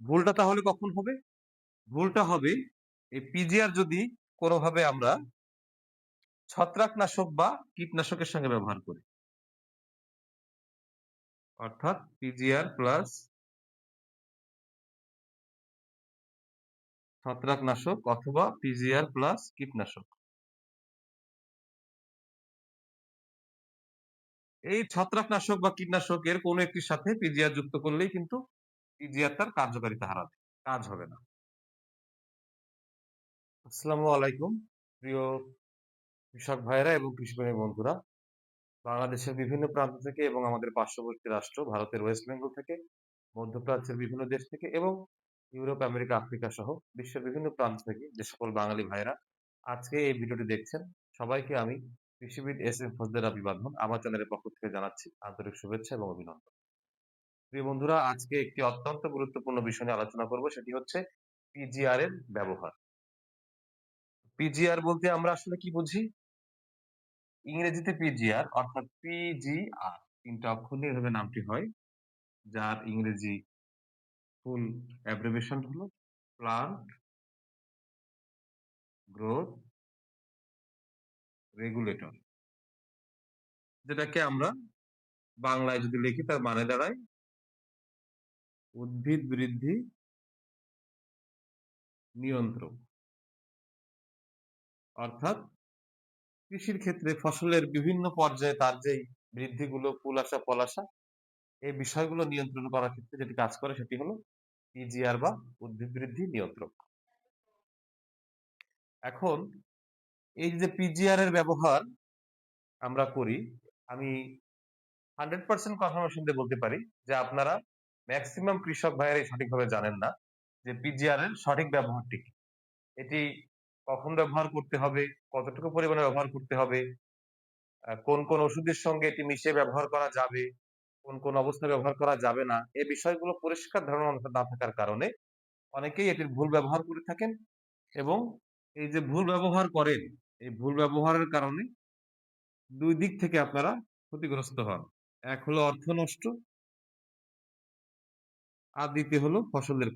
ভুলটা তাহলে কখন হবে? ভুলটা হবে এই পিজিআর যদি কোনোভাবে আমরা ছত্রাকনাশক বা কীটনাশকের সঙ্গে ব্যবহার করি। অর্থাৎ পিজিআর প্লাস ছত্রাকনাশক অথবা পিজিআর প্লাস কীটনাশক। এই ছত্রাকনাশক বা কীটনাশকের কোনো একটির সাথে পিজিআর যুক্ত করলেই কিন্তু পিজিআর তার কার্যকারিতা হারাবে, কাজ হবে না। আসসালামু আলাইকুম প্রিয় কৃষক ভাইয়েরা এবং কৃষিপ্রেমী বন্ধুরা। বাংলাদেশের বিভিন্ন প্রান্ত থেকে এবং আমাদের পার্শ্ববর্তী রাষ্ট্র ভারতের ওয়েস্ট বেঙ্গল থেকে, মধ্যপ্রাচ্যের বিভিন্ন দেশ থেকে এবং ইউরোপ, আমেরিকা, আফ্রিকা সহ বিশ্বের বিভিন্ন প্রান্ত থেকে যে সকল বাঙালি ভাইয়েরা আজকে এই ভিডিওটি দেখছেন, সবাইকে আমি কৃষিবিদ এস এম ফজলের অভিবাদন আমার চ্যানেলের পক্ষ থেকে জানাচ্ছি আন্তরিক শুভেচ্ছা এবং অভিনন্দন। প্রিয় বন্ধুরা, আজকে একটি অত্যন্ত গুরুত্বপূর্ণ বিষয় নিয়ে আলোচনা করব, সেটি হচ্ছে পিজিআর এর ব্যবহার। পিজিআর বলতে আমরা আসলে কি বুঝি? ইংরেজিতে পিজিআর অর্থাৎ পিজিআর, তিনটা অক্ষর নিয়ে এভাবে নামটি হয়, যার ইংরেজি ফুল অ্যাব্রিভিয়েশন হলো প্লান্ট গ্রোথ রেগুলেটর, যেটাকে আমরা বাংলায় যদি লিখি তার মানে দাঁড়ায় উদ্ভিদ বৃদ্ধি নিয়ন্ত্রক। অর্থাৎ কৃষির ক্ষেত্রে ফসলের বিভিন্ন পর্যায়ে তার যেই বৃদ্ধিগুলো, ফুল আসা, ফল আসা, এই বিষয়গুলো নিয়ন্ত্রণ করার ক্ষেত্রে যেটি কাজ করে সেটি হলো পিজিআর বা উদ্ভিদ বৃদ্ধি নিয়ন্ত্রক। এখন এই যে পিজিআর এর ব্যবহার আমরা করি, আমি 100% কনফার্মেশন দিয়ে বলতে পারি যে আপনারা ম্যাক্সিমাম কৃষক ভাইয়েরাই সঠিকভাবে জানেন না যে পিজিআর এর সঠিক ব্যবহারটি কি। এটি কখন ব্যবহার করতে হবে, কতটুকু পরিমাণে ব্যবহার করতে হবে, কোন কোন ওষুধের সঙ্গে এটি মিশিয়ে ব্যবহার করা যাবে, কোন কোন অবস্থায় ব্যবহার করা যাবে না, এই বিষয়গুলো পরিষ্কার ধারণা না থাকার কারণে অনেকেই এটির ভুল ব্যবহার করে থাকেন এবং এই যে ভুল ব্যবহার করেন, এই ভুল ব্যবহারের কারণে দুই দিক থেকে আপনারা ক্ষতিগ্রস্ত হন। এক হলো অর্থ নষ্ট, আর দ্বিতীয় হলো ফসলের।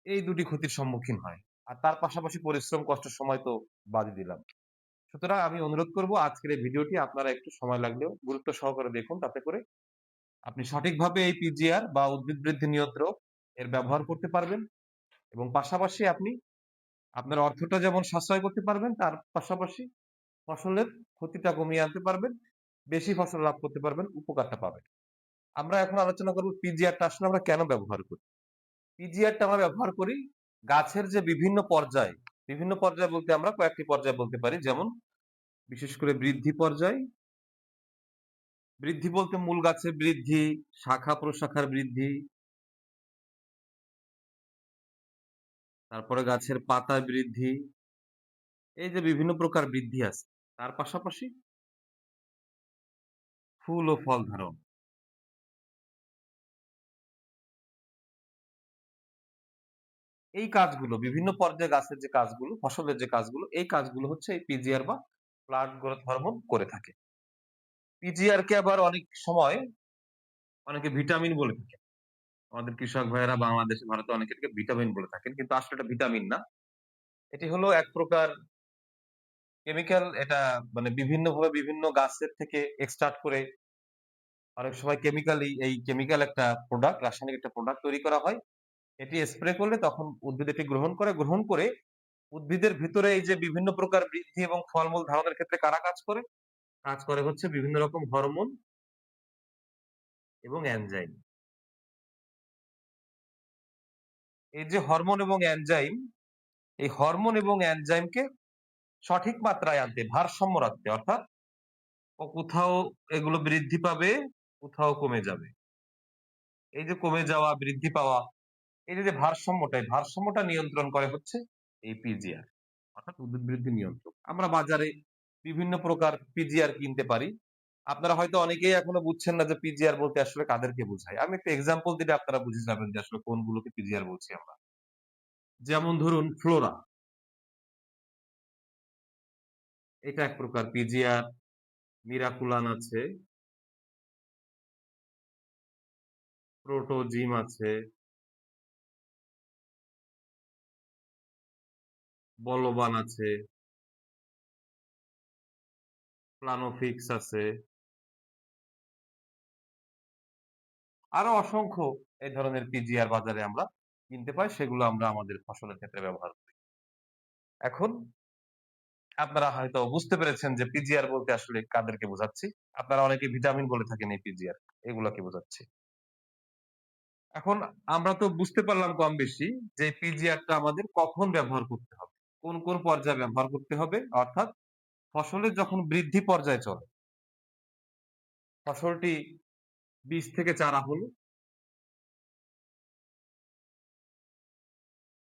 এই দুটি ক্ষতির সম্মুখীন হয়। আর তার পাশাপাশি পরিশ্রম, কষ্টের সময় তো বাদই দিলাম। সুতরাং আমি অনুরোধ করব আজকের এই ভিডিওটি আপনারা একটু সময় লাগলেও গুরুত্ব সহকারে দেখুন, তাতে করে আপনি সঠিকভাবে এই পিজিআর বা উদ্ভিদ বৃদ্ধি নিয়ন্ত্রক এর ব্যবহার করতে পারবেন এবং পাশাপাশি আপনি আপনার অর্থটা যেমন সাশ্রয় করতে পারবেন, তার পাশাপাশি ফসলের ক্ষতিটা কমিয়ে আনতে পারবেন, বেশি ফসল লাভ করতে পারবেন, উপকারটা পাবেন। আমরা এখন আলোচনা করব পিজিআরটা আসলে আমরা কেন ব্যবহার করি। পিজিআরটা আমরা ব্যবহার করি গাছের যে বিভিন্ন পর্যায় বলতে আমরা কয়েকটি পর্যায় বলতে পারি, যেমন বিশেষ করে বৃদ্ধি পর্যায়। বৃদ্ধি বলতে মূল গাছের বৃদ্ধি, শাখা প্রশাখার বৃদ্ধি, তারপরে গাছের পাতা বৃদ্ধি, এই যে বিভিন্ন প্রকার বৃদ্ধি আছে। তার পাশাপাশি ফুল ও ফল ধারণ। এই কাজগুলো বিভিন্ন পর্যায়ে গাছের যে কাজগুলো, ফসলের যে কাজগুলো, এই কাজগুলো হচ্ছে এই পিজিআর বা প্লান্ট গ্রোথ হরমোন করে থাকে। পিজিআর কে আবার অনেক সময় অনেকে ভিটামিন বলে থাকে। আমাদের কৃষক ভাইয়েরা বাংলাদেশে, ভারতে অনেকে এটাকে ভিটামিন বলে থাকেন, কিন্তু আসলে এটা ভিটামিন না। এটি হলো এক প্রকার কেমিক্যাল। এটা মানে বিভিন্নভাবে বিভিন্ন গাছের থেকে এক্সট্রাক্ট করে অনেক সময় এই কেমিক্যাল একটা প্রোডাক্ট, রাসায়নিক একটা প্রোডাক্ট তৈরি করা হয়। এটি স্প্রে করলে তখন উদ্ভিদ এটি গ্রহণ করে উদ্ভিদের ভিতরে এই যে বিভিন্ন প্রকার বৃদ্ধি এবং ফলমূল ধারণের ক্ষেত্রে কারা কাজ করে? কাজ করে হচ্ছে বিভিন্ন রকম হরমোন এবং এনজাইম। এই যে হরমোন এবং এনজাইম, এই হরমোন এবং এনজাইমকে সঠিক মাত্রায় আনতে, ভারসাম্য রাখতে, অর্থাৎ কোথাও এগুলো বৃদ্ধি পাবে, কোথাও কমে যাবে। এই যে কমে যাওয়া, বৃদ্ধি পাওয়া, এই যে ভারসাম্যটা নিয়ন্ত্রণ করে হচ্ছে এই পিজিআর, অর্থাৎ উদ্ভিদ বৃদ্ধি নিয়ন্ত্রক। আমরা বাজারে বিভিন্ন প্রকার পিজিআর কিনতে পারি। আপনারা হয়তো অনেকেই এখনো বুঝছেন না যে পিজিআর বলতে আসলে কাদেরকে বোঝায়। আমি একটা এক্সাম্পল দিলে আপনারা বুঝে যাবেন যে আসলে কোনগুলোকে পিজিআর বলছি আমরা। যেমন ধরুন ফ্লোরা, এটা এক প্রকার পিজিআর। মিরাকুলান আছে, প্রোটোজিম আছে, বলবান আছে, প্লানোফিক্স আছে, আরো অসংখ্য এই ধরনের পিজিআর বাজারে আমরা কিনতে পাই, সেগুলো আমরা আমাদের ফসলের ক্ষেত্রে ব্যবহার করি। এখন আপনারা হয়তো বুঝতে পেরেছেন যে পিজিআর বলতে আসলে কাদেরকে বোঝাচ্ছি। আপনারা অনেকে ভিটামিন বলে থাকেন এই পিজিআর, এগুলাকে বোঝাচ্ছি। এখন আমরা তো বুঝতে পারলাম কম বেশি যে পিজিআরটা আমাদের কখন ব্যবহার করতে হবে, কোন কোন পর্যায়ে ব্যবহার করতে হবে, অর্থাৎ ফসলের যখন বৃদ্ধি পর্যায়ে চলে, ফসলটি বীজ থেকে চারা হলো,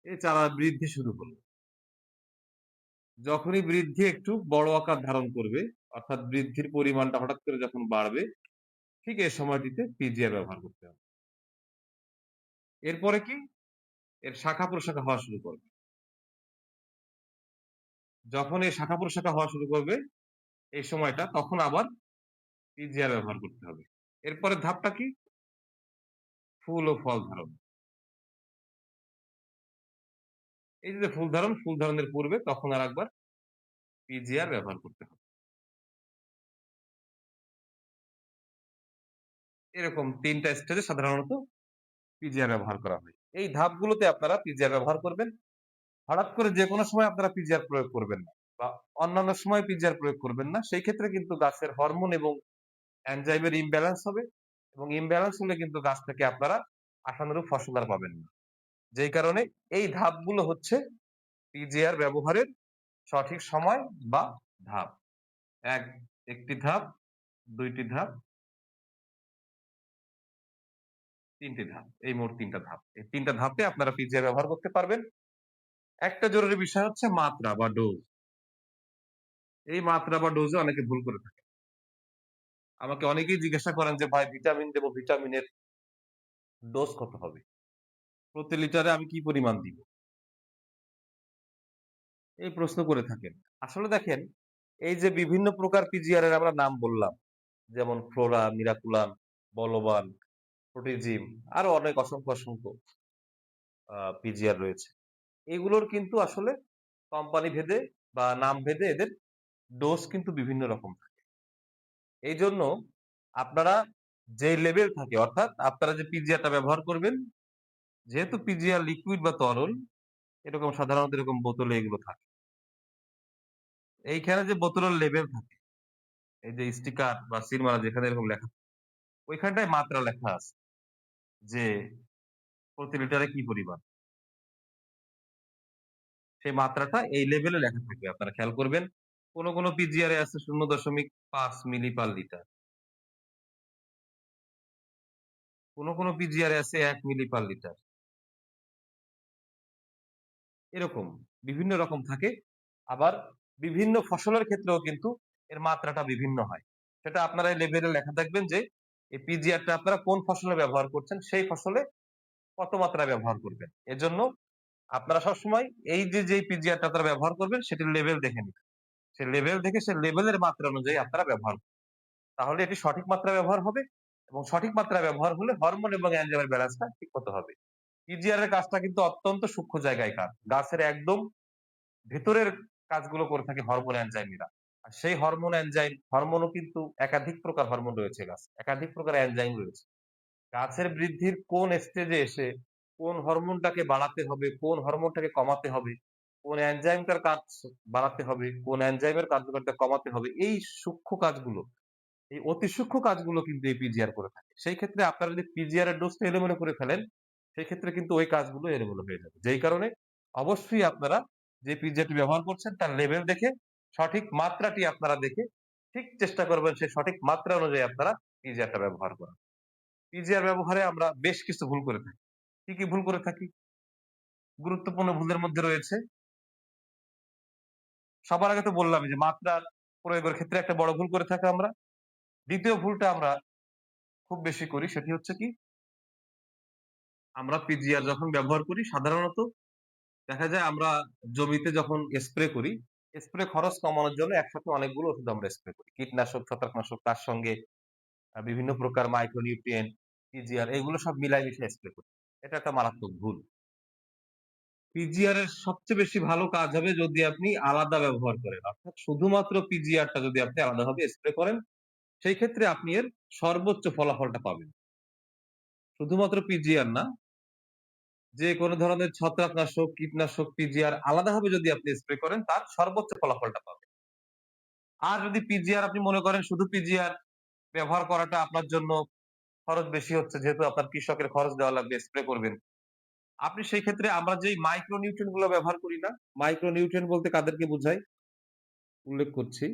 এই চারা বৃদ্ধি শুরু হলো, যখনই বৃদ্ধি একটু বড় আকার ধারণ করবে, অর্থাৎ বৃদ্ধির পরিমাণটা হঠাৎ করে যখন বাড়বে, ঠিক এই সময়টিতে পিজিআর ব্যবহার করতে হবে। এরপরে কি, এর শাখা প্রশাখা হওয়া শুরু করবে। যখন এই শাখা প্রশাখা হওয়া শুরু করবে এই সময়টা, তখন আবার পিজিআর ব্যবহার করতে হবে। এরপরের ধাপটা কি, ফুল ও ফল ধারণ। এই যে ফুল ধারণ, ফুল ধারণের পূর্বে তখন আর একবার পিজিআর ব্যবহার করতে হবে। এরকম ৩ টা স্টেজে সাধারণত পিজিআর ব্যবহার করা হয়। এই ধাপগুলোতে আপনারা পিজিআর ব্যবহার করবেন। হঠাৎ করে যেকোনো সময় আপনারা পিজিআর প্রয়োগ করবেন না, বা অন্যান্য সময় পিজিআর প্রয়োগ করবেন না। সেই ক্ষেত্রে কিন্তু গাছের হরমোন এবং এনজাইমের ইমব্যালেন্স হবে, এবং ইমব্যালেন্স হলে কিন্তু গাছ থেকে আপনারা আশানুরূপ ফসল আর পাবেন না। যেই কারণে এই ধাপগুলো হচ্ছে পিজিআর ব্যবহারের সঠিক সময় বা ধাপ। এক, একটি ধাপ, ২ টি ধাপ, ৩ টি ধাপ। এই মোট ৩ টা ধাপ। এই ৩ টা ধাপে আপনারা পিজিআর ব্যবহার করতে পারবেন। একটা জরুরি বিষয় হচ্ছে মাত্রা বা ডোজ। এই মাত্রা বা ডোজে অনেকে ভুল করে থাকে। আমাকে অনেকেই জিজ্ঞাসা করেন যে, "ভাই ভিটামিন দেব, ভিটামিনের ডোজ কত হবে? প্রতি লিটারে আমি কি পরিমাণ দিব?" এই প্রশ্ন করে থাকেন। আসলে দেখেন, এই যে বিভিন্ন প্রকার পিজিআর এর আমরা নাম বললাম, যেমন ফ্লোরা, মিরাকুলাম, বলবান, প্রোটিজিম, আরো অনেক অসংখ্য পিজিআর রয়েছে। এগুলোর কিন্তু আসলে কোম্পানি ভেদে বা নাম ভেদে এদের ডোজ কিন্তু বিভিন্ন রকম থাকে। এইজন্য আপনারা যে লেভেল থাকে, অর্থাৎ আপনারা যে পিজিআরটা ব্যবহার করবেন, যেহেতু পিজিআর লিকুইড বা তরল, এরকম সাধারণত এরকম বোতলে এগুলো থাকে। এইখানে যে বোতলের লেভেল থাকে, এই যে স্টিকার বা সিলমারা যেখানে এরকম লেখা থাকে, ওইখানটায় মাত্রা লেখা আছে যে প্রতি লিটারে কি পরিমাণ। সেই মাত্রাটা এই লেভেলে লেখা থাকবে। আপনারা খেয়াল করবেন। কোন পিজিআর এ আছে ০.৫ মিলি পার লিটার। কোন পিজিআর এ আছে ১ মিলি পার লিটার। এরকম বিভিন্ন রকম থাকে। আবার বিভিন্ন ফসলের ক্ষেত্রেও কিন্তু এর মাত্রাটা বিভিন্ন হয়। সেটা আপনারা এই লেভেলে লেখা দেখবেন যে এই পিজিআরটা আপনারা কোন ফসলে ব্যবহার করছেন, সেই ফসলে কত মাত্রায় ব্যবহার করবেন। এজন্য আপনারা সবসময় এই যে যেই পিজিআরটা আপনারা ব্যবহার করবেন সেটির লেভেল দেখে নিবেন। সে লেভেল দেখে সে লেভেলের মাত্রা অনুযায়ী আপনারা ব্যবহার করবেন। তাহলে এটি সঠিক মাত্রায় ব্যবহার হবে, এবং সঠিক মাত্রায় ব্যবহার হলে হরমোন এবং এনজাইমের ব্যালেন্সটা ঠিক মতো হবে। পিজিআর এর কাজটা কিন্তু অত্যন্ত সূক্ষ্ম জায়গায় কাজ। গাছের একদম ভেতরের কাজগুলো করে থাকে হরমোন এনজাইমেরা। আর সেই হরমোন এনজাইম, হরমোনও কিন্তু একাধিক প্রকার হরমোন রয়েছে গাছে। একাধিক প্রকার এনজাইম রয়েছে। গাছের বৃদ্ধির কোন স্টেজে এসে কোন হরমোনটাকে বাড়াতে হবে, কোন হরমোনটাকে কমাতে হবে, কোন এনজাইমটার কাজ বাড়াতে হবে, কোন এনজাইমের কার্যকারিতা কমাতে হবে, এই সূক্ষ্ম কাজগুলো, এই অতি সূক্ষ্ম কাজগুলো কিন্তু এই পিজিআর করে থাকে। সেই ক্ষেত্রে আপনারা যদি পিজিআর এর ডোজটা এলোমেলো করে ফেলেন, সেই ক্ষেত্রে কিন্তু ওই কাজগুলো এলোমেলো হয়ে যাবে। যেই কারণে অবশ্যই আপনারা যে পিজিআরটি ব্যবহার করছেন তার লেভেল দেখে, সঠিক মাত্রাটি আপনারা দেখে ঠিক চেষ্টা করবেন সেই সঠিক মাত্রা অনুযায়ী আপনারা পিজিআরটা ব্যবহার করার। পিজিআর ব্যবহারে আমরা বেশ কিছু ভুল করে থাকি। কি ভুল করে থাকি? গুরুত্বপূর্ণ ভুলের মধ্যে রয়েছে, সবার আগে তো বললামই যে মাত্রার প্রয়োগের ক্ষেত্রে একটা বড় ভুল করে থাকি আমরা। ২য় ভুলটা আমরা খুব বেশি করি, সেটি হচ্ছে কি, আমরা পিজিআর যখন ব্যবহার করি সাধারণত দেখা যায় আমরা জমিতে যখন স্প্রে করি, স্প্রে খরচ কমানোর জন্য একসাথে অনেকগুলো ওষুধ আমরা স্প্রে করি। কীটনাশক, ছত্রাকনাশক, তার সঙ্গে বিভিন্ন প্রকার মাইক্রোনিউট্রিয়েন্ট, পিজিআর এগুলো সব মিলাই মিশিয়ে স্প্রে করি। এটা একটা মারাত্মক ভুল। পিজিআর এর সবচেয়ে বেশি ভালো কাজ হবে যদি আপনি আলাদা ব্যবহার করেন। অর্থাৎ শুধুমাত্র পিজিআরটা যদি আপনি আলাদাভাবে স্প্রে করেন, সেই ক্ষেত্রে আপনি এর সর্বোচ্চ ফলাফলটা পাবেন। শুধুমাত্র পিজিআর না, যে কোন ধরনের ছত্রাকনাশক, কীটনাশক, পিজিআর আলাদাভাবে যদি আপনি স্প্রে করেন, তার সর্বোচ্চ ফলাফলটা পাবেন। আর যদি পিজিআর আপনি মনে করেন শুধু পিজিআর ব্যবহার করাটা আপনার জন্য খরচ বেশি হচ্ছে, যেহেতু আপনার কৃষকের খরচ দেওয়া লাগবে, স্প্রে করবেন। আপনি সেই ক্ষেত্রে আমরা যেই মাইক্রো নিউট্রিয়েন্ট গুলো ব্যবহার করি না? মাইক্রো নিউট্রিয়েন্ট বলতে কাদেরকে বোঝায়? উল্লেখ করছি।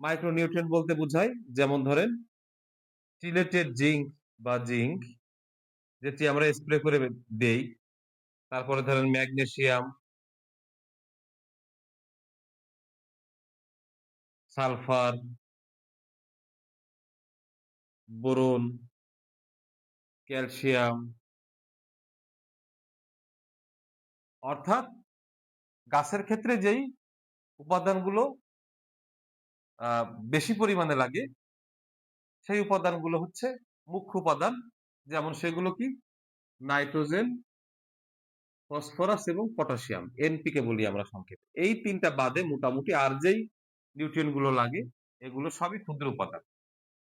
মাইক্রো নিউট্রিয়েন্ট বলতে বোঝায় যেমন ধরেন চিলেটেড জিংক বা জিংক যেটি আমরা স্প্রে করে দেই। তারপরে ধরেন ম্যাগনেসিয়াম, সালফার, বোরন, ক্যালসিয়াম অর্থাৎ গাছের ক্ষেত্রে যেই উপাদানগুলো আ বেশি পরিমাণে লাগে সেই উপাদানগুলো হচ্ছে মুখ্য উপাদান। যেমন সেগুলো কি? নাইট্রোজেন, ফসফরাস এবং পটাশিয়াম। এনপিকে বলি আমরা সংক্ষেপে। এই ৩ টা বাদে মোটামুটি আর যেই নিউট্রিয়েন্ট গুলো লাগে এগুলো সবই ক্ষুদ্র উপাদান।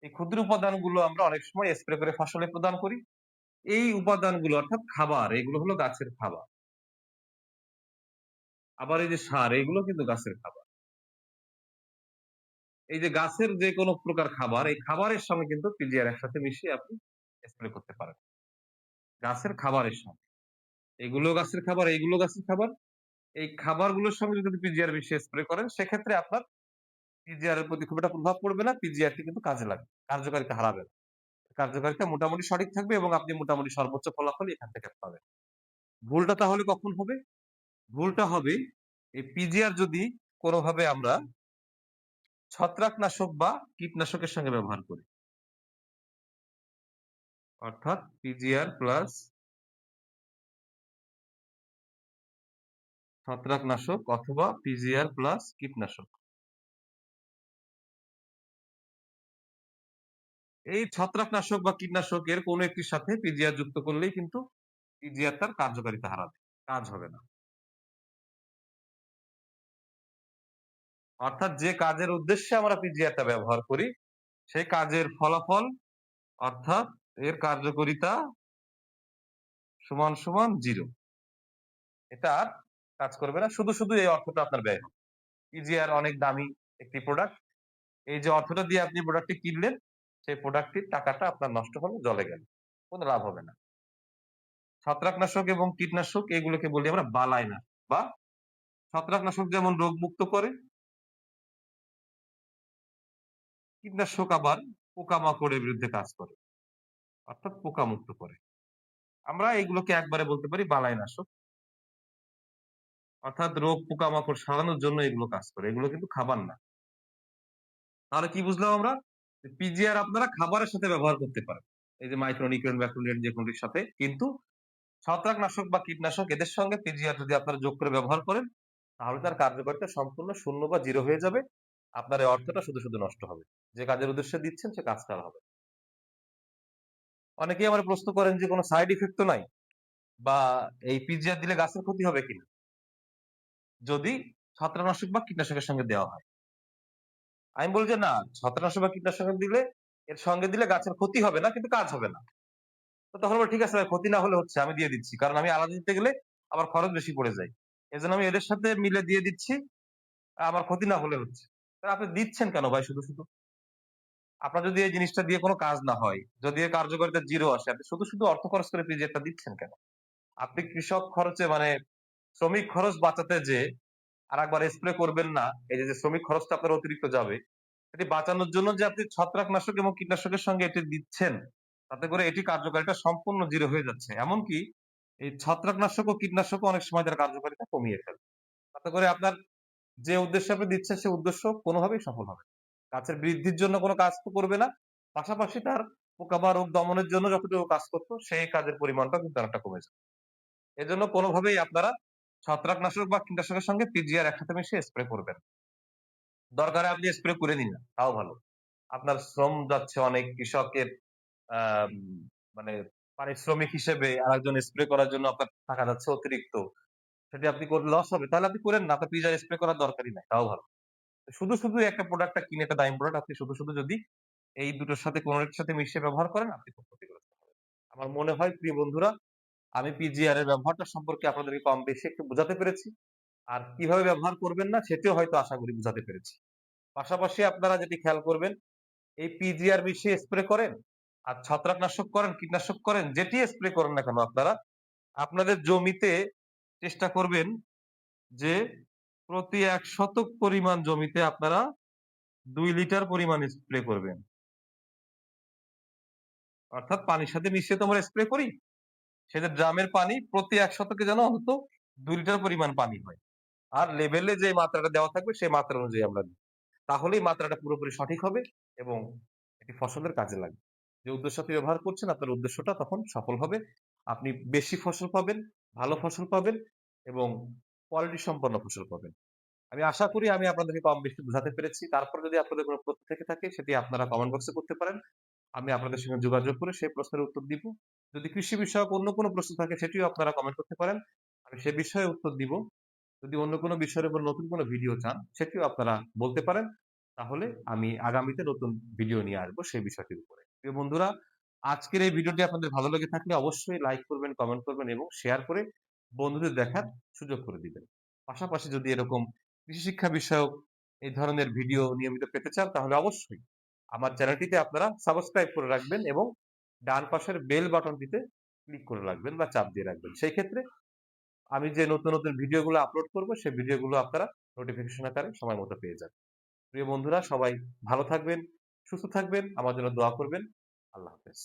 এই ক্ষুদ্র উপাদানগুলো আমরা অনেক সময় স্প্রে করে ফসলে প্রদান করি। এই উপাদানগুলো অর্থাৎ খাবার, এগুলো হলো গাছের খাবার। আবার এই যে সার এগুলো কিন্তু গাছের খাবার। এই যে গাছের যে কোনো প্রকার খাবার, এই খাবারের সঙ্গে কিন্তু পিজিআর একসাথে মিশিয়ে আপনি স্প্রে করতে পারেন। গাছের খাবারের সঙ্গে। এগুলো গাছের খাবার, এইগুলো গাছের খাবার। এই খাবারগুলোর সঙ্গে যদি পিজিআর মিশিয়ে স্প্রে করেন সেক্ষেত্রে আপনার পিজিআর এর প্রতি খুব একটা প্রভাব পড়বে না। পিজিআর টি কিন্তু কাজে লাগবে। কার্যকারিতা হারাবে না। কার্যকারিতা মোটামুটি সঠিক থাকবে এবং আপনি মোটামুটি সর্বোচ্চ ফলাফলই এখান থেকে পাবেন। ভুলটা তাহলে কখন হবে? ভুলটা হবে এই পিজিআর যদি কোনোভাবে আমরা ছত্রাকনাশক বা কীটনাশকের সঙ্গে ব্যবহার করি। অর্থাৎ পিজিআর প্লাস ছত্রাকনাশক অথবা পিজিআর প্লাস কীটনাশক। এই ছত্রাকনাশক বা কীটনাশকের কোনো একটির সাথে পিজিআর যুক্ত করলেই কিন্তু পিজিআর তার কার্যকারিতা হারাবে। কাজ হবে না। অর্থাৎ যে কাজের উদ্দেশ্যে আমরা পিজিআরটা ব্যবহার করি, সেই কাজের ফলাফল অর্থাৎ এর কার্যকারিতা সমান 0। এটা আর কাজ করবে না। শুধু এই অর্থটা আপনার ব্যয় হবে। পিজিআর অনেক দামি একটি প্রোডাক্ট। এই যে অর্থটা দিয়ে আপনি প্রোডাক্টটি কিনলেন, সেই প্রোডাক্টটির টাকাটা আপনার নষ্ট হলো, জলে গেল। কোন লাভ হবে না। ছত্রাকনাশক এবং কীটনাশক এগুলোকে বলি আমরা বালাইনাশক বা ছত্রাকনাশক যেমন রোগমুক্ত করে, কীটনাশক আবার পোকামাকড়ের বিরুদ্ধে কাজ করে। অর্থাৎ পোকামুক্ত করে। আমরা এগুলোকে একবারে বলতে পারি বালাইনাশক। অর্থাৎ রোগ পোকামাকড় সরানোর জন্য এগুলো কাজ করে। এগুলো কিন্তু খাবার না। তাহলে কি বুঝলাম আমরা? যে পিজিআর আপনারা খাবারের সাথে ব্যবহার করতে পারেন। এই যে মাইক্রোনিউট্রিয়েন্ট, ম্যাক্রোনিউট্রিয়েন্ট যেকোনোটির সাথে। কিন্তু ছত্রাকনাশক বা কীটনাশক এদের সঙ্গে পিজিআর যদি আপনারা যোগ করে ব্যবহার করেন, তাহলে তার কার্যকারিতা সম্পূর্ণ 0 বা 0 হয়ে যাবে। আপনার এই অর্থটা শুধু নষ্ট হবে। যে কাজের উদ্দেশ্যে দিচ্ছেন সে কাজটা আর হবে না। অনেকেই আমার প্রশ্ন করেন যে কোনো সাইড ইফেক্ট তো নাই? বা এই পিজিআর দিলে গাছের ক্ষতি হবে কিনা? যদি ছত্রাকনাশক বা কীটনাশকের সঙ্গে দেওয়া হয়। আমি বলি যে না, ছত্রাকনাশক বা কীটনাশক দিলে এর সঙ্গে দিলে গাছের ক্ষতি হবে না কিন্তু কাজ হবে না। তো তখন বলবো ঠিক আছে ভাই, ক্ষতি না হলে হচ্ছে আমি দিয়ে দিচ্ছি। কারণ আমি আলাদা দিতে গেলে আমার খরচ বেশি পড়ে যায়। এজন্য আমি এদের সাথে মিলে দিয়ে দিচ্ছি। আমার ক্ষতি না হলে হচ্ছে। তা আপনি দিচ্ছেন কেন ভাই শুধু? আপনার যদি এই জিনিসটা দিয়ে কোন কাজ না হয়, যদি এর কার্যকারিতা 0 আসে, আপনি শুধু অর্থ খরচ করে পিজিআরটা দিচ্ছেন কেন? আপনি কৃষক খরচে মানে শ্রমিক খরচ বাঁচাতে যেয়ে আরেকবার স্প্রে করবেন না। এই যে শ্রমিক খরচটা আপনার অতিরিক্ত যাবে। এটি বাঁচানোর জন্য যে আপনি ছত্রাকনাশক এবং কীটনাশকের সঙ্গে এটি দিচ্ছেন, তাতে করে এটি কার্যকারিতা সম্পূর্ণ 0 হয়ে যাচ্ছে। এমনকি এই ছত্রাকনাশক ও কীটনাশকও অনেক সময় তার কার্যকারিতা কমিয়ে ফেলে। তাতে করে আপনার যে উদ্দেশ্যে আপনি দিচ্ছেন সে উদ্দেশ্য কোনোভাবেই সফল হবে না। গাছের বৃদ্ধির জন্য কোনো কাজ তো করবে না। পাশাপাশি তার পোকা বা রোগ দমনের জন্য যতটুকু কাজ করত সেই কাজের পরিমাণটাও কিন্তু অনেকটা কমে যাবে। এজন্য কোনোভাবেই আপনারা ছত্রাকনাশক বা কীটনাশকের সঙ্গে পিজিআর একসাথে মিশিয়ে স্প্রে করবেন। দরকারে আপনি স্প্রে করে নিন না, তাও ভালো। আপনার শ্রম যাচ্ছে অনেক, কৃষকের আম মানে পারিশ্রমিক হিসেবে আরেকজন স্প্রে করার জন্য আপনার টাকা যাচ্ছে অতিরিক্ত। সেটি আপনি করলে লস হবে। তাহলে আপনি করেন না। আপনার পিজ্জা স্প্রে করার দরকারই নাই। তাও ভালো। শুধু একটা প্রোডাক্টটা কিনে একটা দামি প্রোডাক্ট আপনি শুধু যদি এই দুটোর সাথে কোনটার সাথে মিশিয়ে ব্যবহার করেন, আপনি খুব ক্ষতিগ্রস্ত হবেন। আমার মনে হয় প্রিয় বন্ধুরা, আমি পিজিআর এর ব্যবহারটা সম্পর্কে আপনাদেরকে কম বেশি একটু বোঝাতে পেরেছি। আর কিভাবে ব্যবহার করবেন না সেটিও হয়তো আশা করি বুঝাতে পেরেছি। পাশাপাশি আপনারা যেটি খেয়াল করবেন, এই পিজিআর মিশিয়ে স্প্রে করেন, আর ছত্রাকনাশক করেন, কীটনাশক করেন, যেটি স্প্রে করেন না কেন আপনারা, আপনাদের জমিতে চেষ্টা করবেন যে প্রতি ১ শতক পরিমাণ জমিতে আপনারা ২ লিটার পরিমাণ স্প্রে করবেন। অর্থাৎ পানির সাথে মিশিয়ে তো আমরা স্প্রে করি। সেটা ড্রামের পানি প্রতি ১ শতকে যেন অন্তত ২ লিটার পরিমাণ পানি হয়। আর লেভেলে যে মাত্রাটা দেওয়া থাকবে সেই মাত্রা অনুযায়ী আমরা দিই। তাহলেই মাত্রাটা পুরোপুরি সঠিক হবে এবং এটি ফসলের কাজে লাগবে। যে উদ্দেশ্যে আপনি ব্যবহার করছেন আপনার উদ্দেশ্যটা তখন সফল হবে। আপনি বেশি ফসল পাবেন, ভালো ফসল পাবেন এবং কোয়ালিটি সম্পন্ন ফসল পাবেন। আমি আশা করি আমি আপনাদেরকে কম বেশি বুঝাতে পেরেছি। তারপর যদি আপনাদের কোনো প্রশ্ন থেকে থাকে সেটি আপনারা কমেন্ট বক্সে করতে পারেন। আমি আপনাদের সঙ্গে যোগাযোগ করে সেই প্রশ্নের উত্তর দিব। যদি কৃষি বিষয়ক অন্য কোনো প্রশ্ন থাকে সেটিও আপনারা কমেন্ট করতে পারেন। আমি সে বিষয়ে উত্তর দিব। যদি অন্য কোনো বিষয়ের উপর নতুন কোনো ভিডিও চান সেটিও আপনারা বলতে পারেন। তাহলে আমি আগামীতে নতুন ভিডিও নিয়ে আসবো সেই বিষয়টির উপরে। প্রিয় বন্ধুরা, আজকের এই ভিডিওটি আপনাদের ভালো লেগে থাকলে অবশ্যই লাইক করবেন, কমেন্ট করবেন এবং শেয়ার করে বন্ধুদের দেখার সুযোগ করে দিবেন। পাশাপাশি যদি এরকম কৃষি শিক্ষা বিষয়ক এই ধরনের ভিডিও নিয়মিত পেতে চান তাহলে অবশ্যই আমার চ্যানেলটিতে আপনারা সাবস্ক্রাইব করে রাখবেন এবং ডান পাশের বেল বাটনটিতে ক্লিক করে রাখবেন বা চাপ দিয়ে রাখবেন। সেই ক্ষেত্রে আমি যে নতুন ভিডিওগুলো আপলোড করব সেই ভিডিওগুলো আপনারা নোটিফিকেশন আকারে সময় মতো পেয়ে যাবেন। প্রিয় বন্ধুরা সবাই ভালো থাকবেন, সুস্থ থাকবেন, আমার জন্য দোয়া করবেন। আল্লাহ হাফেজ।